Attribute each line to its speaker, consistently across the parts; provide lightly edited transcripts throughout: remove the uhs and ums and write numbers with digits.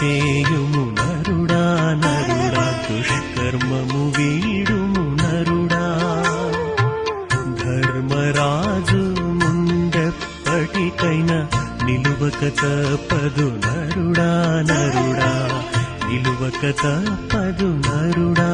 Speaker 1: చేయుము నరుడా నరుడా, దుష్కర్మము వీడుము నరుడా. ధర్మరాజు ముందెప్పటికైనా నిలువక తప్పదు నరుడా నరుడా, నిలువక తప్పదు నరుడా.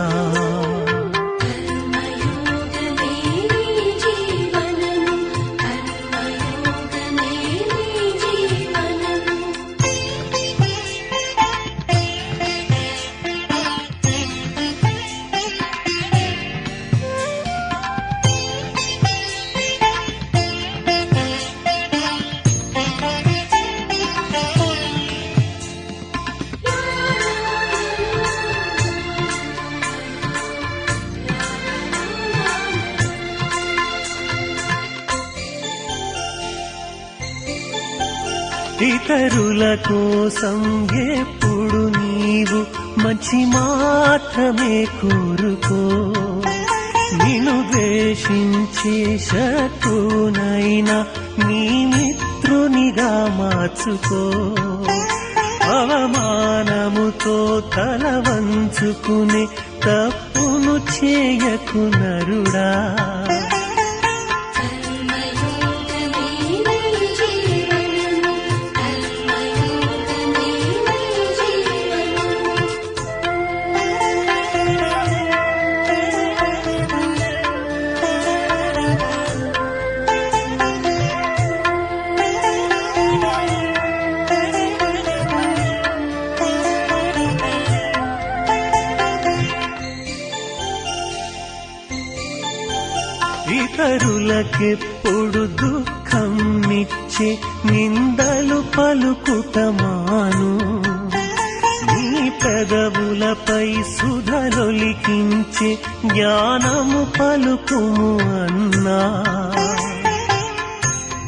Speaker 1: ఇతరుల కోసం ఎప్పుడు నీవు మంచి మాత్రమే కోరుకో. నిన్ను ద్వేషించే శత్రువునైనా నీ మిత్రునిగా మార్చుకో. అవమానముతో తల వంచుకునే తప్పును చేయకు నరుడా. ఇతరులకెప్పుడు దుఃఖమిచ్చే నిందలు పలుకుటమాను. నీ పెదవులపై సుధలొలికించే జ్ఞానము పలుకుము అన్నా.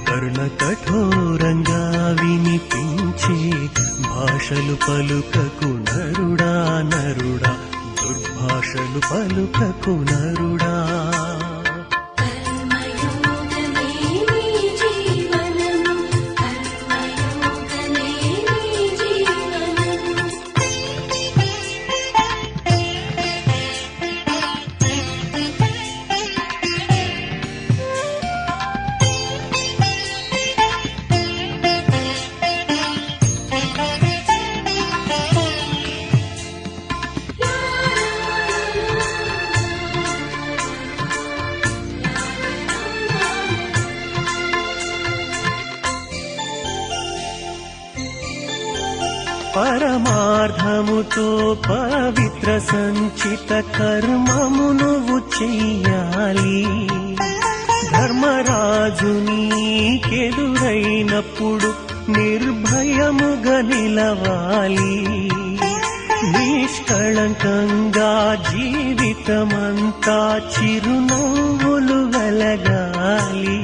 Speaker 1: కరుణ కఠోరంగా వినిపించే భాషలు పలుకకు నరుడా నరుడా, దుర్భాషలు పలుకకు నరుడా. పరమార్థముతో పవిత్ర సంచిత కర్మము నువ్వు చెయ్యాలి. ధర్మరాజు నీకెదురైనప్పుడు నిర్భయముగా నిలవాలి. నిష్కళంకంగా జీవితమంతా చిరునవ్వులు వెలగాలి.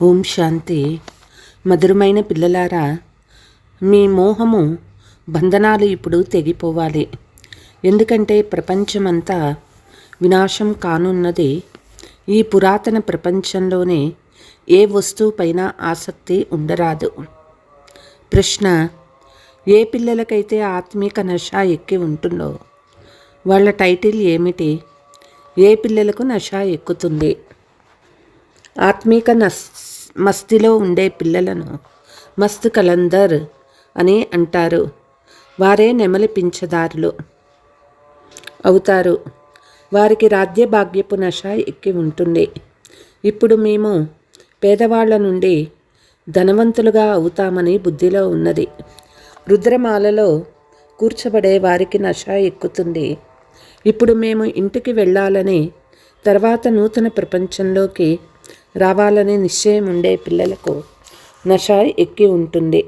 Speaker 2: ఓం శాంతి. మధురమైన పిల్లలారా, మీ మోహము బంధనాలు ఇప్పుడు తెగిపోవాలి. ఎందుకంటే ప్రపంచమంతా వినాశం కానున్నది. ఈ పురాతన ప్రపంచంలోనే ఏ వస్తువుపైన ఆసక్తి ఉండరాదు. ప్రశ్న: ఏ పిల్లలకైతే ఆత్మీక నష ఎక్కి ఉంటుందో వాళ్ళ టైటిల్ ఏమిటి? ఏ పిల్లలకు నష ఎక్కుతుంది? ఆత్మీక మస్తిలో ఉండే పిల్లలను మస్త్ కలందర్ అని అంటారు. వారే నెమలి పింఛదారులు అవుతారు. వారికి రాజ్య భాగ్యపు నష ఎక్కి ఉంటుంది. ఇప్పుడు మేము పేదవాళ్ల నుండి ధనవంతులుగా అవుతామని బుద్ధిలో ఉన్నది. రుద్రమాలలో కూర్చబడే వారికి నష ఎక్కుతుంది. ఇప్పుడు మేము ఇంటికి వెళ్ళాలని, తర్వాత నూతన ప్రపంచంలోకి రావాలనే నిశ్చయం ఉండే పిల్లలకు నష ఎక్కి ఉంటుంది.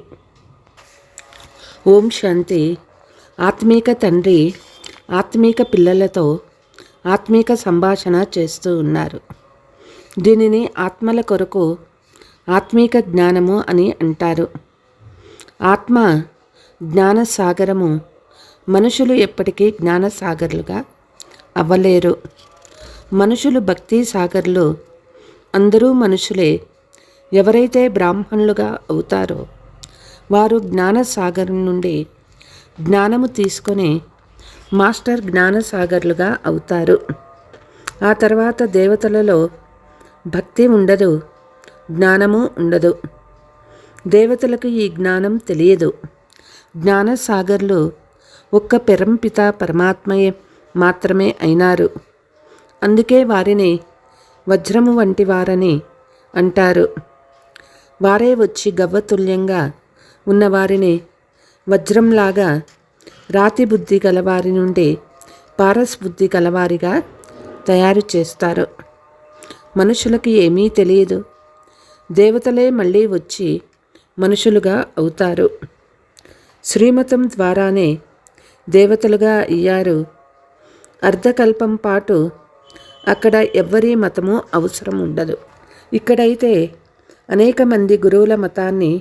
Speaker 2: ఓం శాంతి. ఆత్మీక తండ్రి ఆత్మీక పిల్లలతో ఆత్మీక సంభాషణ చేస్తూ ఉన్నారు. దీనిని ఆత్మల కొరకు ఆత్మీక జ్ఞానము అని అంటారు. ఆత్మ జ్ఞానసాగరము. మనుషులు ఎప్పటికీ జ్ఞానసాగర్లుగా అవ్వలేరు. మనుషులు భక్తి సాగర్లు. అందరూ మనుషులే. ఎవరైతే బ్రాహ్మణులుగా అవుతారో వారు జ్ఞానసాగరం నుండి జ్ఞానము తీసుకొని మాస్టర్ జ్ఞానసాగర్లుగా అవుతారు. ఆ తర్వాత దేవతలలో భక్తి ఉండదు, జ్ఞానము ఉండదు. దేవతలకు ఈ జ్ఞానం తెలియదు. జ్ఞానసాగర్లు ఒక్క పరంపిత పరమాత్మయే మాత్రమే అయినారు. అందుకే వారిని వజ్రము వంటి వారని అంటారు. వారే వచ్చి గవ్వతుల్యంగా ఉన్నవారిని వజ్రంలాగా రాతి బుద్ధి గలవారి నుండి పారస్ బుద్ధి గలవారిగా తయారు చేస్తారు. మనుషులకి ఏమీ తెలియదు. దేవతలే మళ్ళీ వచ్చి మనుషులుగా అవుతారు. శ్రీమతం ద్వారానే దేవతలుగా అయ్యారు. అర్ధకల్పం పాటు అక్కడ ఎవ్వరి మతము అవసరం ఉండదు. ఇక్కడైతే అనేక మంది గురువుల మతాన్ని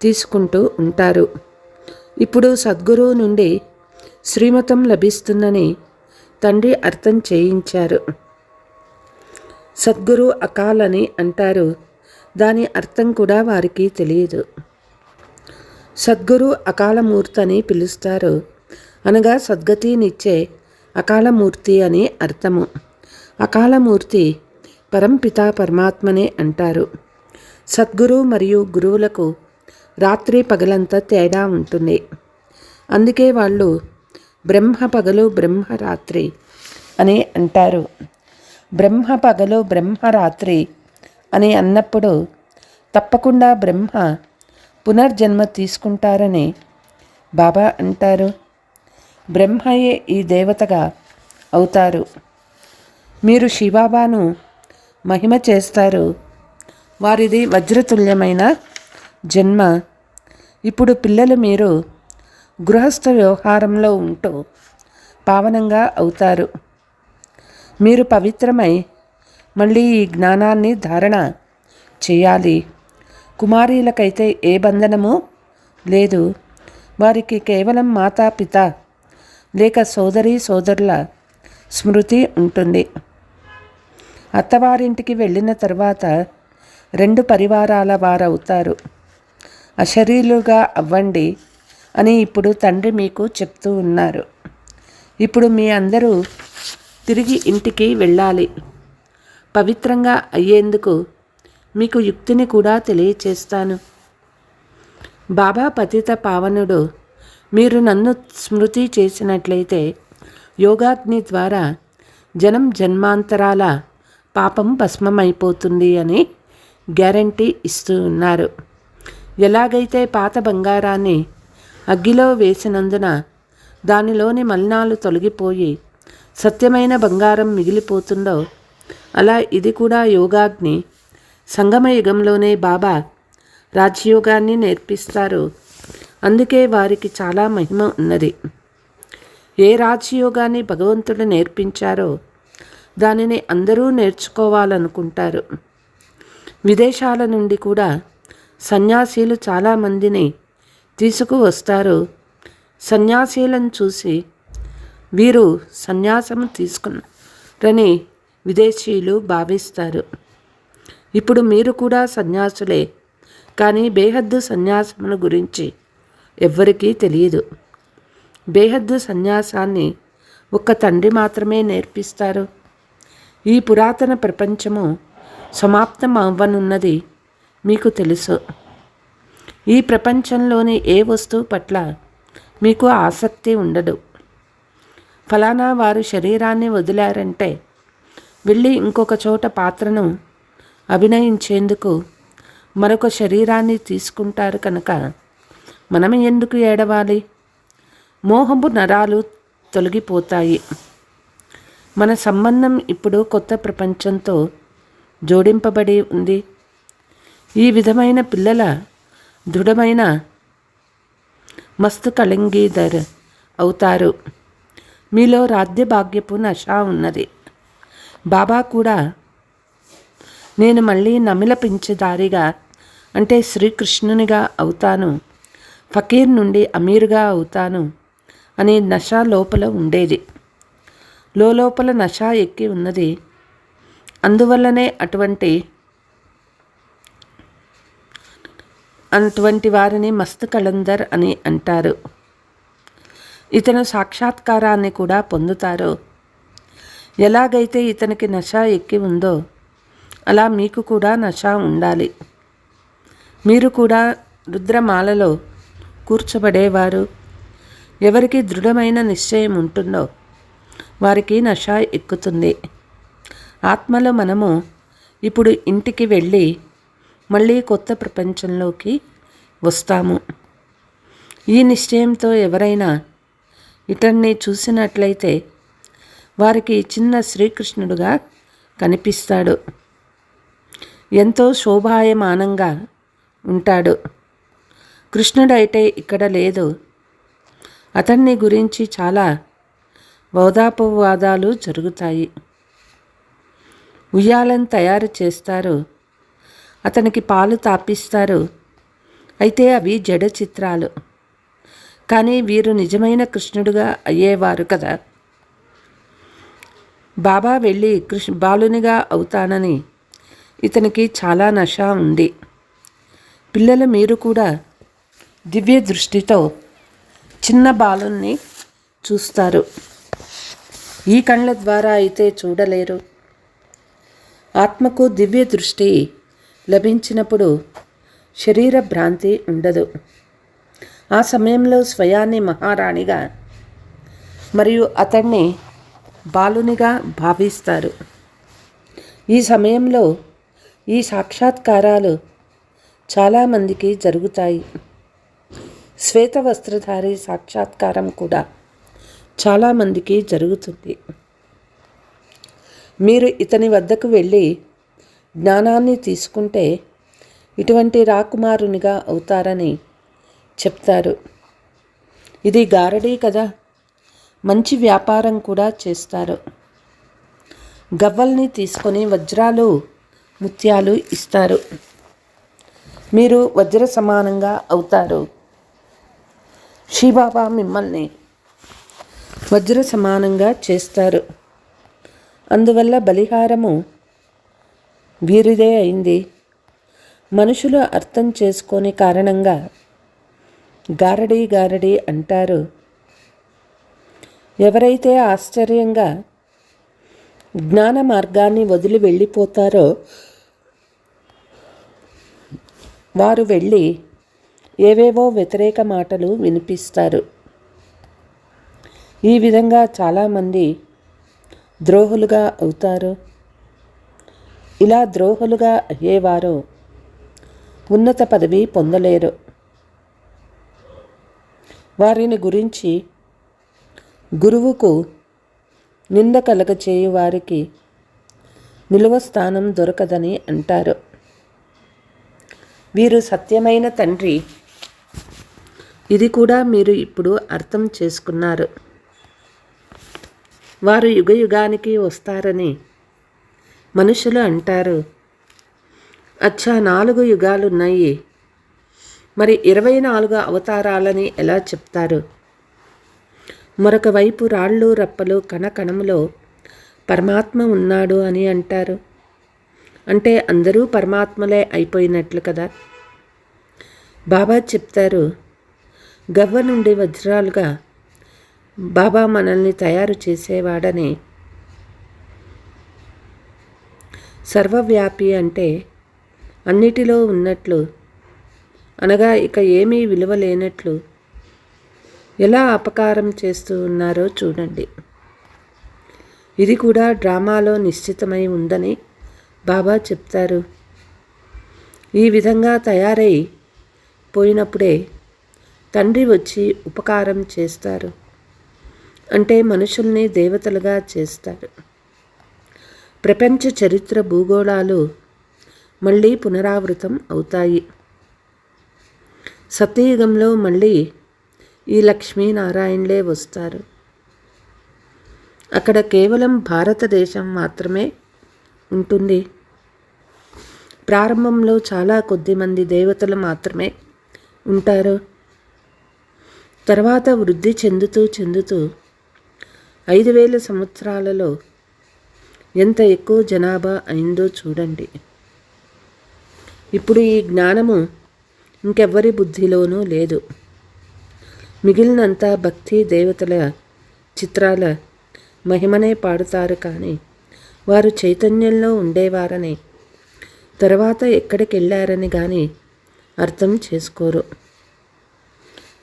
Speaker 2: తీసుకుంటూ ఉంటారు. ఇప్పుడు సద్గురువు నుండి శ్రీమతం లభిస్తుందని తండ్రి అర్థం చేయించారు. సద్గురు అకాల్ అని అంటారు. దాని అర్థం కూడా వారికి తెలియదు. సద్గురు అకాలమూర్తి అని పిలుస్తారు. అనగా సద్గతినిచ్చే అకాలమూర్తి అని అర్థము. అకాలమూర్తి పరంపిత పరమాత్మనే అంటారు. సద్గురు మరియు గురువులకు రాత్రి పగలంతా తేడా ఉంటుంది. అందుకే వాళ్ళు బ్రహ్మ పగలు బ్రహ్మ రాత్రి అని అంటారు. బ్రహ్మ పగలు బ్రహ్మ రాత్రి అని అన్నప్పుడు తప్పకుండా బ్రహ్మ పునర్జన్మ తీసుకుంటారని బాబా అంటారు. బ్రహ్మయే ఈ దేవతగా అవుతారు. మీరు శివబాబాను మహిమ చేస్తారు. వారిది వజ్రతుల్యమైన జన్మ. ఇప్పుడు పిల్లలు మీరు గృహస్థ వ్యవహారంలో ఉంటూ పావనంగా అవుతారు. మీరు పవిత్రమై మళ్ళీ ఈ జ్ఞానాన్ని ధారణ చేయాలి. కుమారీలకైతే ఏ బంధనము లేదు. వారికి కేవలం మాతాపిత లేక సోదరి సోదరుల స్మృతి ఉంటుంది. అత్తవారింటికి వెళ్ళిన తర్వాత 2 పరివారాల వారవుతారు. అశరీరులుగా అవ్వండి అని ఇప్పుడు తండ్రి మీకు చెప్తూ ఉన్నారు. ఇప్పుడు మీ అందరూ తిరిగి ఇంటికి వెళ్ళాలి. పవిత్రంగా అయ్యేందుకు మీకు యుక్తిని కూడా తెలియచేస్తాను. బాబా పతిత పావనుడు. మీరు నన్ను స్మృతి చేసినట్లయితే యోగాగ్ని ద్వారా జనం జన్మాంతరాల పాపం భస్మమైపోతుంది అని గ్యారంటీ ఇస్తూ ఉన్నారు. ఎలాగైతే పాత బంగారాన్ని అగ్గిలో వేసినందున దానిలోని మలినాలు తొలగిపోయి సత్యమైన బంగారం మిగిలిపోతుందో అలా ఇది కూడా యోగాగ్ని. సంగమ యుగంలోనే బాబా రాజయోగాన్ని నేర్పిస్తారు. అందుకే వారికి చాలా మహిమ ఉన్నది. ఏ రాజయోగాన్ని భగవంతుడు నేర్పించారో దానిని అందరూ నేర్చుకోవాలనుకుంటారు. విదేశాల నుండి కూడా సన్యాసీలు చాలామందిని తీసుకువస్తారు. సన్యాసీలను చూసి వీరు సన్యాసం తీసుకున్నారని విదేశీయులు భావిస్తారు. ఇప్పుడు మీరు కూడా సన్యాసులే. కానీ బేహద్దు సన్యాసమును గురించి ఎవ్వరికీ తెలియదు. బేహద్దు సన్యాసాన్ని ఒక్క తండ్రి మాత్రమే నేర్పిస్తారు. ఈ పురాతన ప్రపంచము సమాప్తం అవ్వనున్నది మీకు తెలుసు. ఈ ప్రపంచంలోని ఏ వస్తువు పట్ల మీకు ఆసక్తి ఉండదు. ఫలానా వారు శరీరాన్ని వదిలారంటే వెళ్ళి ఇంకొక చోట పాత్రను అభినయించేందుకు మరొక శరీరాన్ని తీసుకుంటారు కనుక మనం ఎందుకు ఏడవాలి? మోహపు నరాలు తొలగిపోతాయి. మన సంబంధం ఇప్పుడు కొత్త ప్రపంచంతో జోడింపబడి ఉంది. ఈ విధమైన పిల్లల దృఢమైన మస్తు కళంగీధర్ అవుతారు. మీలో రాజ్యభాగ్యపు నష ఉన్నది. బాబా కూడా నేను మళ్ళీ నమిల పింఛదారిగా అంటే శ్రీకృష్ణునిగా అవుతాను, ఫకీర్ నుండి అమీర్గా అవుతాను అనే నష లోపల ఉండేది. లోపల నష ఎక్కి ఉన్నది. అందువల్లనే అటువంటి వారిని మస్తు కళందర్ అని అంటారు. ఇతను సాక్షాత్కారాన్ని కూడా పొందుతారు. ఎలాగైతే ఇతనికి నష ఎక్కి ఉందో అలా మీకు కూడా నష ఉండాలి. మీరు కూడా రుద్రమాలలో కూర్చోబడేవారు. ఎవరికి దృఢమైన నిశ్చయం ఉంటుందో వారికి నష ఎక్కుతుంది. ఆత్మలో మనము ఇప్పుడు ఇంటికి వెళ్ళి మళ్ళీ కొత్త ప్రపంచంలోకి వస్తాము. ఈ నిశ్చయంతో ఎవరైనా ఇతన్ని చూసినట్లయితే వారికి చిన్న శ్రీకృష్ణుడుగా కనిపిస్తాడు. ఎంతో శోభాయమానంగా ఉంటాడు. కృష్ణుడైతే ఇక్కడ లేదు. అతన్ని గురించి చాలా వాదాపవాదాలు జరుగుతాయి. ఉయ్యాలను తయారు చేస్తారు, అతనికి పాలు తాపిస్తారు. అయితే అవి జడ చిత్రాలు. కానీ వీరు నిజమైన కృష్ణుడుగా అయ్యేవారు కదా. బాబా వెళ్ళి బాలునిగా అవుతానని ఇతనికి చాలా నష ఉంది. పిల్లలు మీరు కూడా దివ్య దృష్టితో చిన్న బాలుని చూస్తారు. ఈ కళ్ళ ద్వారా అయితే చూడలేరు. ఆత్మకు దివ్య దృష్టి లభించినప్పుడు శరీర భ్రాంతి ఉండదు. ఆ సమయంలో స్వయాన్ని మహారాణిగా మరియు అతన్ని బాలునిగా భావిస్తారు. ఈ సమయంలో ఈ సాక్షాత్కారాలు చాలామందికి జరుగుతాయి. శ్వేత వస్త్రధారి సాక్షాత్కారం కూడా చాలామందికి జరుగుతుంది. మీరు ఇతని వద్దకు వెళ్ళి జ్ఞానాన్ని తీసుకుంటే ఇటువంటి రాకుమారునిగా అవుతారని చెప్తారు. ఇది గారడీ కదా. మంచి వ్యాపారం కూడా చేస్తారు. గవ్వల్ని తీసుకొని వజ్రాలు ముత్యాలు ఇస్తారు. మీరు వజ్ర సమానంగా అవుతారు. శ్రీబాబా మిమ్మల్ని వజ్ర సమానంగా చేస్తారు. అందువల్ల బలిహారము వీరిదే అయింది. మనుషులు అర్థం చేసుకొని కారణంగా గారడీ అంటారు. ఎవరైతే ఆశ్చర్యంగా జ్ఞాన మార్గాన్ని వదిలి వెళ్ళిపోతారో వారు వెళ్ళి ఏవేవో వ్యతిరేక మాటలు వినిపిస్తారు. ఈ విధంగా చాలామంది ద్రోహులుగా అవుతారు. ఇలా ద్రోహులుగా అయ్యేవారు ఉన్నత పదవి పొందలేరు. వారిని గురించి గురువుకు నింద కలగచేయు వారికి నిలువ స్థానం దొరకదని అంటారు. వీరు సత్యమైన తండ్రి. ఇది కూడా మీరు ఇప్పుడు అర్థం చేసుకున్నారు. వారు యుగయుగానికి వస్తారని మనుషులు అంటారు. అచ్చా 4 యుగాలున్నాయి, మరి 24 అవతారాలని ఎలా చెప్తారు? మరొక వైపు రాళ్ళు రప్పలు కణకణములో పరమాత్మ ఉన్నాడు అని అంటారు. అంటే అందరూ పరమాత్మలే అయిపోయినట్లు కదా. బాబా చెప్తారు, గవ్వ నుండి వజ్రాలుగా బాబా మనల్ని తయారు చేసేవాడని. సర్వవ్యాపి అంటే అన్నిటిలో ఉన్నట్లు, అనగా ఇక ఏమీ విలువ లేనట్లు ఎలా అపకారం చేస్తూ ఉన్నారో చూడండి. ఇది కూడా డ్రామాలో నిశ్చితమై ఉందని బాబా చెప్తారు. ఈ విధంగా తయారై పోయినప్పుడే తండ్రి వచ్చి ఉపకారం చేస్తారు. అంటే మనుషుల్ని దేవతలుగా చేస్తారు. ప్రపంచ చరిత్ర భూగోళాలు మళ్ళీ పునరావృతం అవుతాయి. సత్యయుగంలో మళ్ళీ ఈ లక్ష్మీనారాయణలే వస్తారు. అక్కడ కేవలం భారతదేశం మాత్రమే ఉంటుంది. ప్రారంభంలో చాలా కొద్దిమంది దేవతలు మాత్రమే ఉంటారు. తర్వాత వృద్ధి చెందుతూ 5,000 సంవత్సరాలలో ఎంత ఎక్కువ జనాభా అయిందో చూడండి. ఇప్పుడు ఈ జ్ఞానము ఇంకెవ్వరి బుద్ధిలోనూ లేదు. మిగిలినంతా భక్తి దేవతల చిత్రాల మహిమనే పాడుతారు. కానీ వారు చైతన్యంలో ఉండేవారని, తర్వాత ఎక్కడికి వెళ్ళారని కానీ అర్థం చేసుకోరు.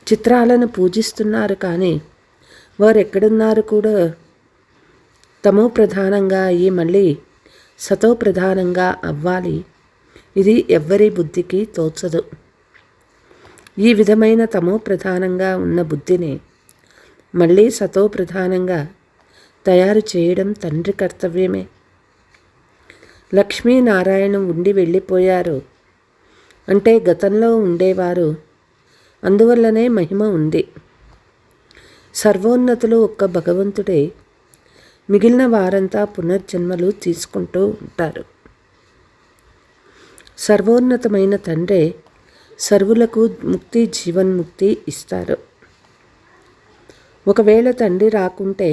Speaker 2: చిత్రాలను పూజిస్తున్నారు కానీ వారు ఎక్కడున్నారు కూడా తమో ప్రధానంగా అయ్యి మళ్ళీ సతో ప్రధానంగా అవ్వాలి. ఇది ఎవ్వరి బుద్ధికి తోచదు. ఈ విధమైన తమో ప్రధానంగా ఉన్న బుద్ధిని మళ్ళీ సతో ప్రధానంగా తయారు చేయడం తండ్రి కర్తవ్యమే. లక్ష్మీనారాయణ ఉండి వెళ్ళిపోయారు అంటే గతంలో ఉండేవారు, అందువల్లనే మహిమ ఉంది. సర్వోన్నతులు ఒక్క భగవంతుడే, మిగిలిన వారంతా పునర్జన్మలు తీసుకుంటూ ఉంటారు. సర్వోన్నతమైన తండ్రే సర్వులకు ముక్తి జీవన్ముక్తి ఇస్తారు. ఒకవేళ తండ్రి రాకుంటే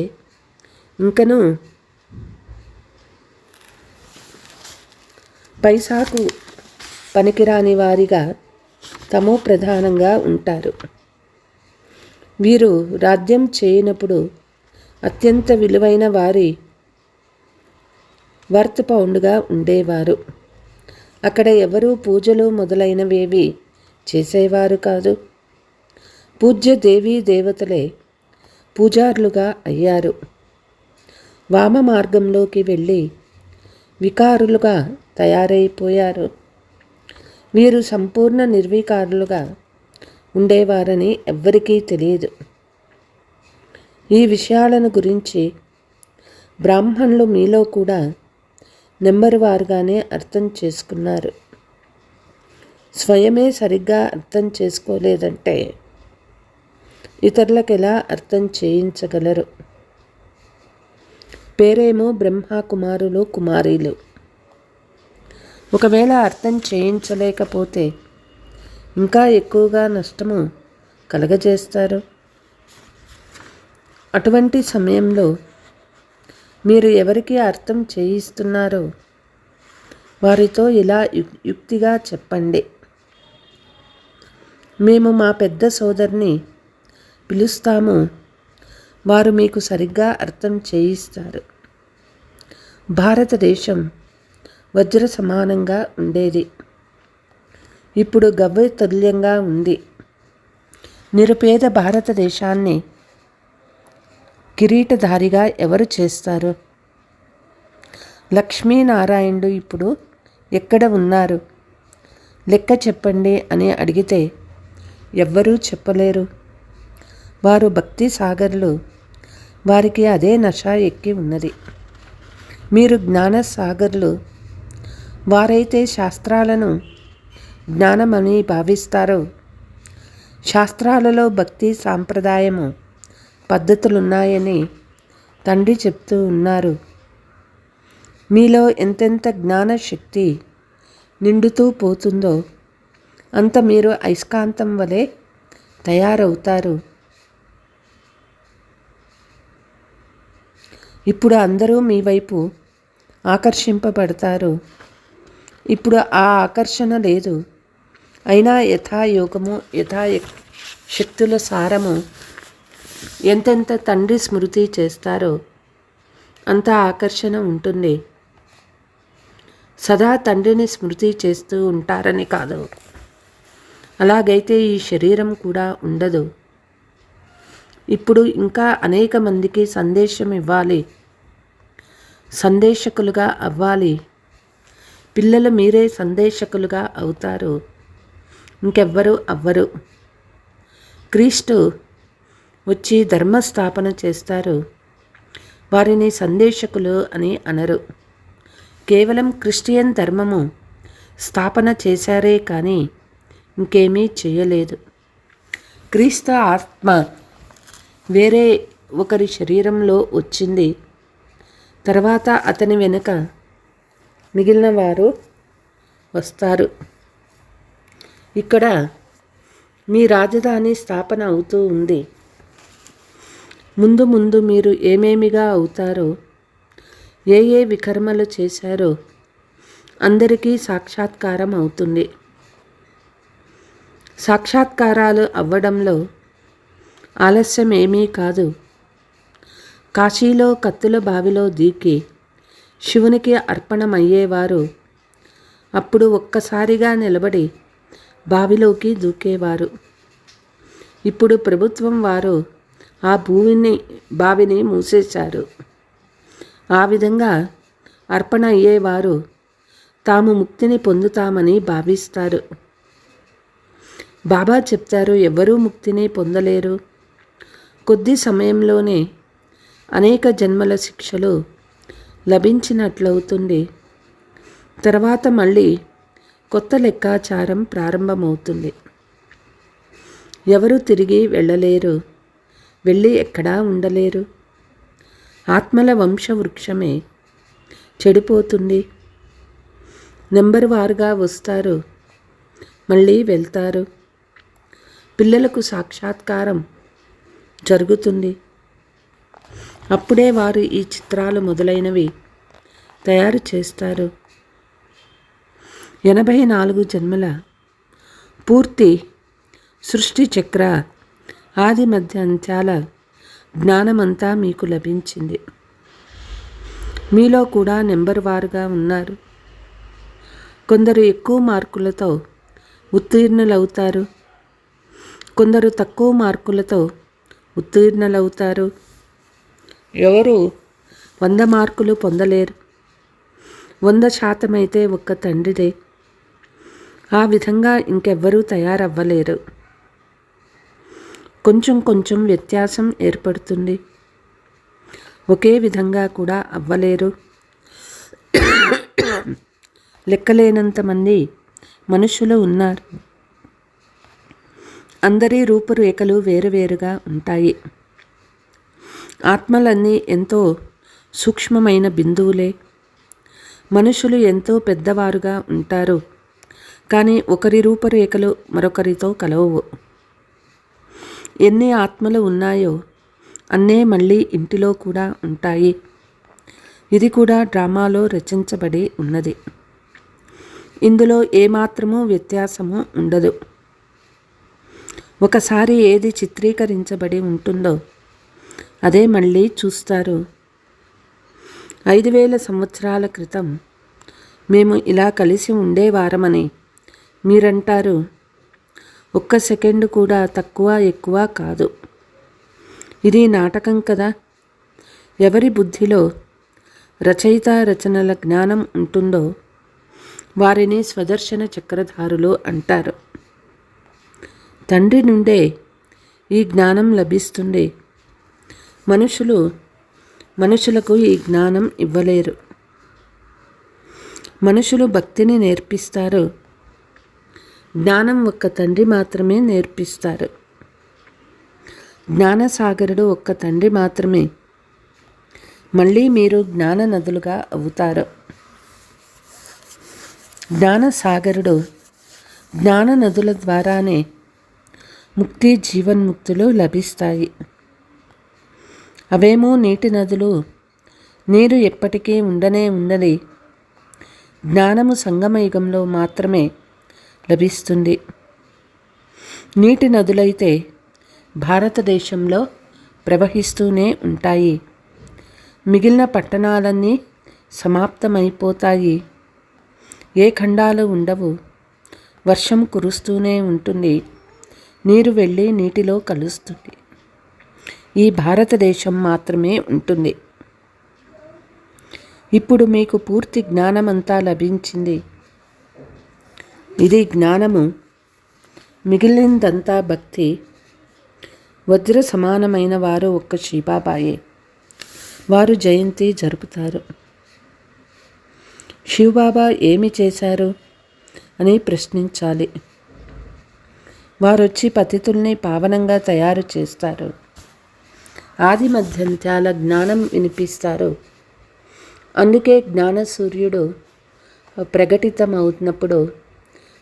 Speaker 2: ఇంకనూ పైసాకు పనికిరాని వారిగా తమో ప్రధానంగా ఉంటారు. వీరు రాజ్యం చేయనప్పుడు అత్యంత విలువైన వారి వర్త్ పౌండ్గా ఉండేవారు. అక్కడ ఎవరూ పూజలు మొదలైనవేవి చేసేవారు కాదు. పూజ్య దేవీ దేవతలే పూజారులుగా అయ్యారు. వామ మార్గంలోకి వెళ్ళి వికారులుగా తయారైపోయారు. వీరు సంపూర్ణ నిర్వికారులుగా ఉండేవారని ఎవ్వరికీ తెలియదు. ఈ విషయాలను గురించి బ్రాహ్మణులు మీలో కూడా నెంబరు వారుగానే అర్థం చేసుకున్నారు. స్వయమే సరిగ్గా అర్థం చేసుకోలేదంటే ఇతరులకు ఎలా అర్థం చేయించగలరు? పేరేమో బ్రహ్మ కుమారులు కుమారీలు. ఒకవేళ అర్థం చేయించలేకపోతే ఇంకా ఎక్కువగా నష్టము కలగజేస్తారు. అటువంటి సమయంలో మీరు ఎవరికి అర్థం చేయిస్తున్నారో వారితో ఇలా యుక్తిగా చెప్పండి. మేము మా పెద్ద సోదరిని పిలుస్తాము, వారు మీకు సరిగ్గా అర్థం చేయిస్తారు. భారతదేశం వజ్ర సమానంగా ఉండేది, ఇప్పుడు గవ్వ తుల్యంగా ఉంది. నిరుపేద భారతదేశాన్ని కిరీటధారిగా ఎవరు చేస్తారు? లక్ష్మీనారాయణుడు ఇప్పుడు ఎక్కడ ఉన్నారు? లెక్క చెప్పండి అని అడిగితే ఎవ్వరూ చెప్పలేరు. వారు భక్తి సాగర్లు, వారికి అదే నష ఎక్కి ఉన్నది. మీరు జ్ఞాన సాగర్లు. వారైతే శాస్త్రాలను జ్ఞానమని భావిస్తారో, శాస్త్రాలలో భక్తి సాంప్రదాయము పద్ధతులున్నాయని తండ్రి చెప్తూ ఉన్నారు. మీలో ఎంతెంత జ్ఞాన శక్తి నిండుతూ పోతుందో అంత మీరు అయస్కాంతం వలె తయారవుతారు. ఇప్పుడు అందరూ మీ వైపు ఆకర్షింపబడతారు. ఇప్పుడు ఆ ఆకర్షణ లేదు. అయినా యథాయోగము శక్తుల సారము ఎంతెంత తండ్రి స్మృతి చేస్తారో అంత ఆకర్షణ ఉంటుంది. సదా తండ్రిని స్మృతి చేస్తూ ఉంటారని కాదు. అలాగైతే ఈ శరీరం కూడా ఉండదు. ఇప్పుడు ఇంకా అనేక మందికి సందేశం ఇవ్వాలి, సందేశకులుగా అవ్వాలి. పిల్లలు మీరే సందేశకులుగా అవుతారు, ఇంకెవ్వరూ అవ్వరు. క్రీస్తు వచ్చి ధర్మస్థాపన చేస్తారు, వారిని సందేశకులు అని అనరు. కేవలం క్రిస్టియన్ ధర్మము స్థాపన చేశారే కానీ ఇంకేమీ చేయలేదు. క్రీస్తు ఆత్మ వేరే ఒకరి శరీరంలో వచ్చింది. తర్వాత అతని వెనుక మిగిలిన వారు వస్తారు. ఇక్కడ మీ రాజధాని స్థాపన అవుతూ ఉంది. ముందు ముందు మీరు ఏమేమిగా అవుతారో, ఏ ఏ వికర్మలు చేశారో అందరికీ సాక్షాత్కారం అవుతుంది. సాక్షాత్కారాలు అవ్వడంలో ఆలస్యం ఏమీ కాదు. కాశీలో కత్తుల బావిలో దూకి శివునికి అర్పణమయ్యేవారు అప్పుడు ఒక్కసారిగా నిలబడి బావిలోకి దూకేవారు. ఇప్పుడు ప్రభుత్వం వారు ఆ బావిని మూసేశారు. ఆ విధంగా అర్పణ అయ్యేవారు తాము ముక్తిని పొందుతామని భావిస్తారు. బాబా చెప్తారు, ఎవరూ ముక్తిని పొందలేరు. కొద్ది సమయంలోనే అనేక జన్మల శిక్షలు లభించినట్లవుతుంది. తర్వాత మళ్ళీ కొత్త లెక్కాచారం ప్రారంభమవుతుంది. ఎవరు తిరిగి వెళ్ళలేరు, వెళ్ళి ఎక్కడా ఉండలేరు. ఆత్మల వంశవృక్షమే చెడిపోతుంది. నెంబర్ వారుగా వస్తారు, మళ్ళీ వెళ్తారు. పిల్లలకు సాక్షాత్కారం జరుగుతుంది. అప్పుడే వారు ఈ చిత్రాలు మొదలైనవి తయారు చేస్తారు. 84 జన్మల పూర్తి సృష్టి చక్ర ఆది మధ్య అంత్యాల జ్ఞానమంతా మీకు లభించింది. మీలో కూడా నెంబర్ వారుగా ఉన్నారు. కొందరు ఎక్కువ మార్కులతో ఉత్తీర్ణులవుతారు, కొందరు తక్కువ మార్కులతో ఉత్తీర్ణులవుతారు. ఎవరు 100 మార్కులు పొందలేరు. 100% అయితే ఒక్క తండ్రిదే. ఆ విధంగా ఇంకెవ్వరూ తయారవ్వలేరు. కొంచెం కొంచెం వ్యత్యాసం ఏర్పడుతుంది. ఒకే విధంగా కూడా అవ్వలేరు. లెక్కలేనంతమంది మనుషులు ఉన్నారు. అందరి రూపురేఖలు వేరువేరుగా ఉంటాయి. ఆత్మలన్నీ ఎంతో సూక్ష్మమైన బిందువులే. మనుషులు ఎంతో పెద్దవారుగా ఉంటారు, కానీ ఒకరి రూపురేఖలు మరొకరితో కలవవు. ఎన్ని ఆత్మలు ఉన్నాయో అన్నే మళ్ళీ ఇంటిలో కూడా ఉంటాయి. ఇది కూడా డ్రామాలో రచించబడి ఉన్నది. ఇందులో ఏమాత్రమూ వ్యత్యాసము ఉండదు. ఒకసారి ఏది చిత్రీకరించబడి ఉంటుందో అదే మళ్ళీ చూస్తారు. 5000 సంవత్సరాల క్రితం మేము ఇలా కలిసి ఉండేవారమని మీరంటారు. ఒక్క సెకండు కూడా తక్కువ ఎక్కువ కాదు. ఇది నాటకం కదా. ఎవరి బుద్ధిలో రచయిత రచనల జ్ఞానం ఉంటుందో వారిని స్వదర్శన చక్రధారులు అంటారు. తండ్రి నుండే ఈ జ్ఞానం లభిస్తుంది. మనుషులకు ఈ జ్ఞానం ఇవ్వలేరు. మనుషులు భక్తిని నేర్పిస్తారు. జ్ఞానం ఒక్క తండ్రి మాత్రమే నేర్పిస్తారు. జ్ఞానసాగరుడు ఒక్క తండ్రి మాత్రమే. మళ్ళీ మీరు జ్ఞాన నదులుగా అవుతారు. జ్ఞానసాగరుడు జ్ఞాన నదుల ద్వారానే ముక్తి జీవన్ముక్తులు లభిస్తాయి. అవేమో నీటి నదులు. నీరు ఎప్పటికీ ఉండని జ్ఞానము సంగమయుగంలో మాత్రమే లభిస్తుంది. నీటి నదులైతే భారతదేశంలో ప్రవహిస్తూనే ఉంటాయి. మిగిలిన పట్టణాలన్నీ సమాప్తమైపోతాయి. ఏ ఖండాలు ఉండవు. వర్షం కురుస్తూనే ఉంటుంది. నీరు వెళ్ళి నీటిలో కలుస్తుంది. ఈ భారతదేశం మాత్రమే ఉంటుంది. ఇప్పుడు మీకు పూర్తి జ్ఞానమంతా లభించింది. ఇది జ్ఞానము. మిగిలిందంతా భక్తి. వజ్ర సమానమైన వారు ఒక్క శివబాబాయే. వారు జయంతి జరుపుతారు. శివబాబా ఏమి చేశారు అని ప్రశ్నించాలి. వారొచ్చి పతితుల్ని పావనంగా తయారు చేస్తారు. ఆది మధ్యంత్యాల జ్ఞానం వినిపిస్తారు. అందుకే జ్ఞాన సూర్యుడు ప్రకటితమవుతున్నప్పుడు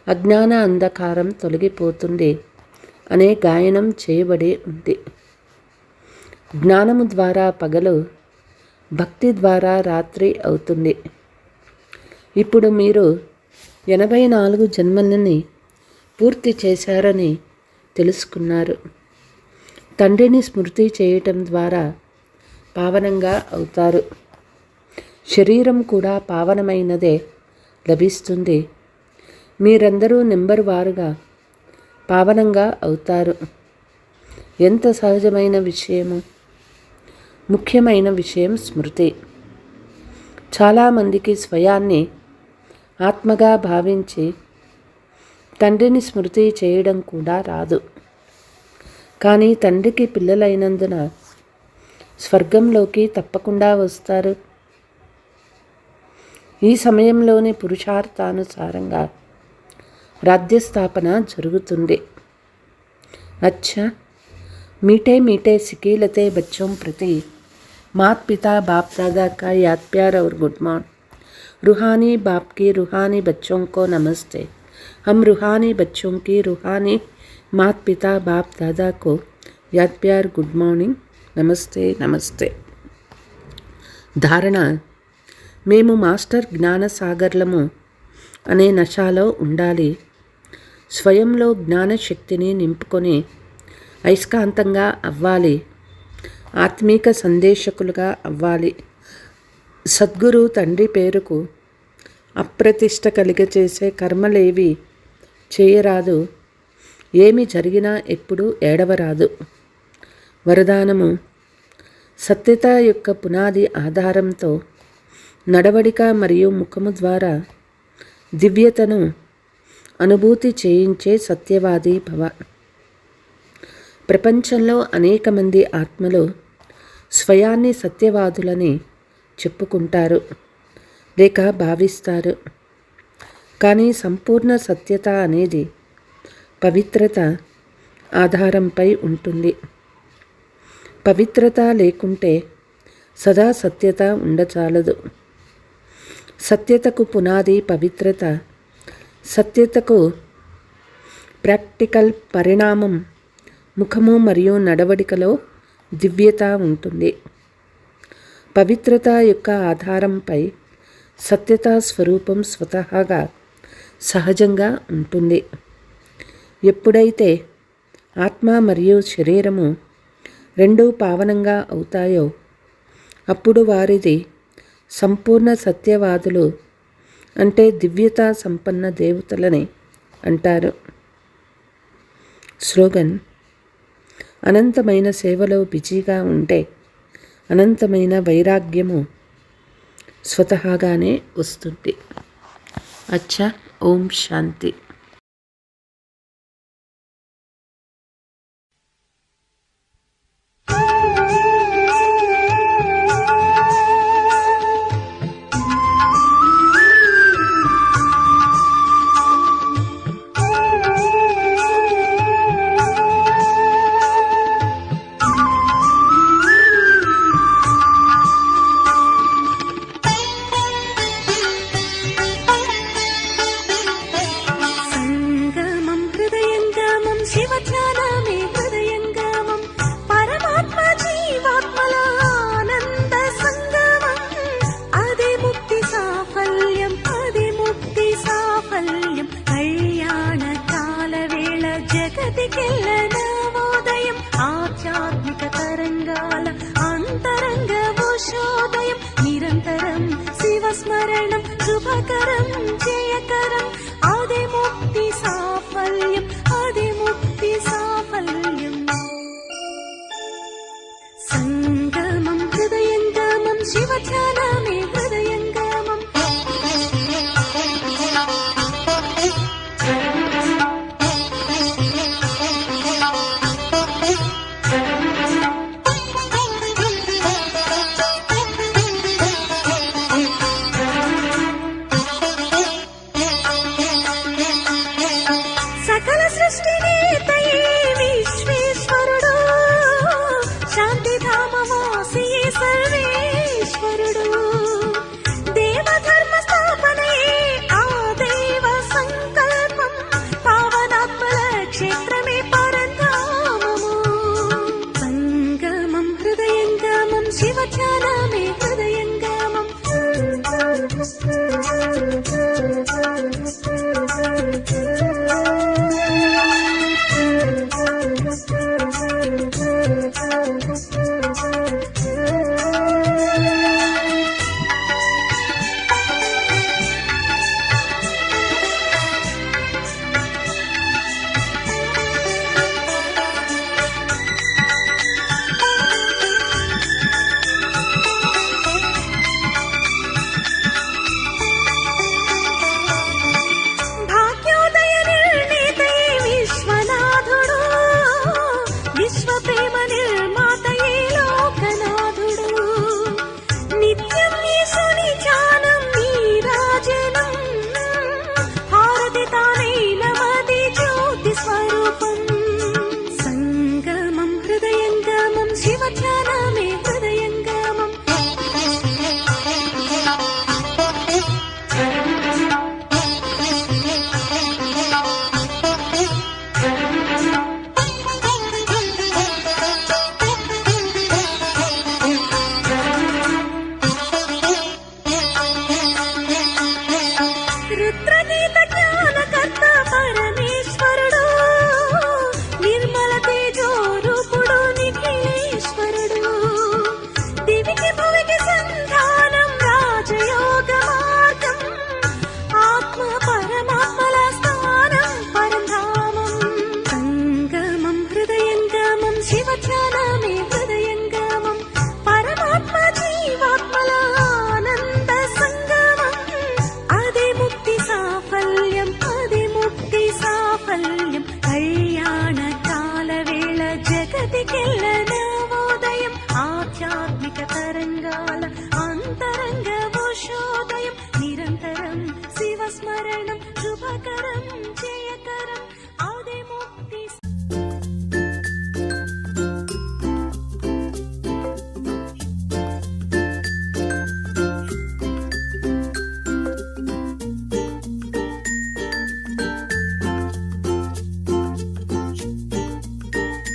Speaker 2: అజ్ఞాన అంధకారం తొలగిపోతుంది అనే గాయనం చేయబడి ఉంది. జ్ఞానము ద్వారా పగలు, భక్తి ద్వారా రాత్రి అవుతుంది. ఇప్పుడు మీరు 84 జన్మలని పూర్తి చేశారని తెలుసుకున్నారు. తండ్రిని స్మృతి చేయటం ద్వారా పావనంగా అవుతారు. శరీరం కూడా పావనమైనదే లభిస్తుంది. మీరందరూ నెంబర్ వారుగా పావనంగా అవుతారు. ఎంత సహజమైన విషయము! ముఖ్యమైన విషయం స్మృతి. చాలామందికి స్వయాన్ని ఆత్మగా భావించి తండ్రిని స్మృతి చేయడం కూడా రాదు. కానీ తండ్రికి పిల్లలైనందున స్వర్గంలోకి తప్పకుండా వస్తారు. ఈ సమయంలోనే పురుషార్థానుసారంగా రాజ్యస్థాపన జరుగుతుంది. अच्छा, मीठे मीठे सिकीलते बच्चों प्रति मात पिता बाप दादा का याद प्यार और गुड मॉर्निंग. रूहानी बाप की रूहानी बच्चों को नमस्ते. हम रूहानी बच्चों की रूहानी मात पिता बाप दादा को याद प्यार गुड मॉर्निंग नमस्ते नमस्ते. ధారణ: మేము మాస్టర్ జ్ఞాన సాగర్లము అనే నశాలో ఉండాలి. స్వయంలో జ్ఞానశక్తిని నింపుకొని అయస్కాంతంగా అవ్వాలి. ఆత్మీక సందేశకులుగా అవ్వాలి. సద్గురు తండ్రి పేరుకు అప్రతిష్ట కలిగచేసే కర్మలేవి చేయరాదు. ఏమి జరిగినా ఎప్పుడు ఏడవరాదు. వరదానము: సత్యత యొక్క పునాది ఆధారంతో నడవడిక మరియు ముఖము ద్వారా దివ్యతను అనుభూతి చేయించే సత్యవాది భవ. ప్రపంచంలో అనేక మంది ఆత్మలు స్వయాన్ని సత్యవాదులని చెప్పుకుంటారు లేక భావిస్తారు. కానీ సంపూర్ణ సత్యత అనేది పవిత్రత ఆధారంపై ఉంటుంది. పవిత్రత లేకుంటే సదా సత్యత ఉండచాలదు. సత్యతకు పునాది పవిత్రత. సత్యతకు ప్రాక్టికల్ పరిణామం ముఖము మరియు నడవడికలో దివ్యత ఉంటుంది. పవిత్రత యొక్క ఆధారంపై సత్యతా స్వరూపం స్వతహాగా సహజంగా ఉంటుంది. ఎప్పుడైతే ఆత్మ మరియు శరీరము రెండూ పావనంగా అవుతాయో అప్పుడు వారిది సంపూర్ణ సత్యవాదులు అంటే దివ్యతా సంపన్న దేవతలని అంటారు. స్లోగన్: అనంతమైన సేవలో బిజీగా ఉంటే అనంతమైన వైరాగ్యము స్వతహాగానే వస్తుంది. అచ్చా, ఓం శాంతి.
Speaker 3: భాగ్యోదయ నిర్ణేతయే విశ్వనాథుడు, విశ్వ ప్రేమ నిర్మాతయే లోకనాథుడు. నిత్యం యేసుని ధ్యానం నీరాజనం, హారతి తానైన మది జ్యోతి స్వరూపం. సంగమం హృదయంగమం, శివ ధ్యానమే హృదయంగమం. రుద్రగీత జ్ఞానకర్త పరమేశ్వరుడు, నిర్మల తేజో రూపుడు నిఖిలేశ్వరుడు. దివికి భువికి సంధానం రాజయోగ మార్గం, ఆత్మ పరమాత్మల స్థానం పరంధామం. సంగమం హృదయంగమం, శివ ధ్యానమే హృదయంగమం. పరమాత్మ జీవాత్మల ఆనంద సంగమం, అదే ముక్తి సాఫల్యం, అదే ముక్తి సాఫల్యం. కళ్యాణ కాల వేళ జగతికెల్ల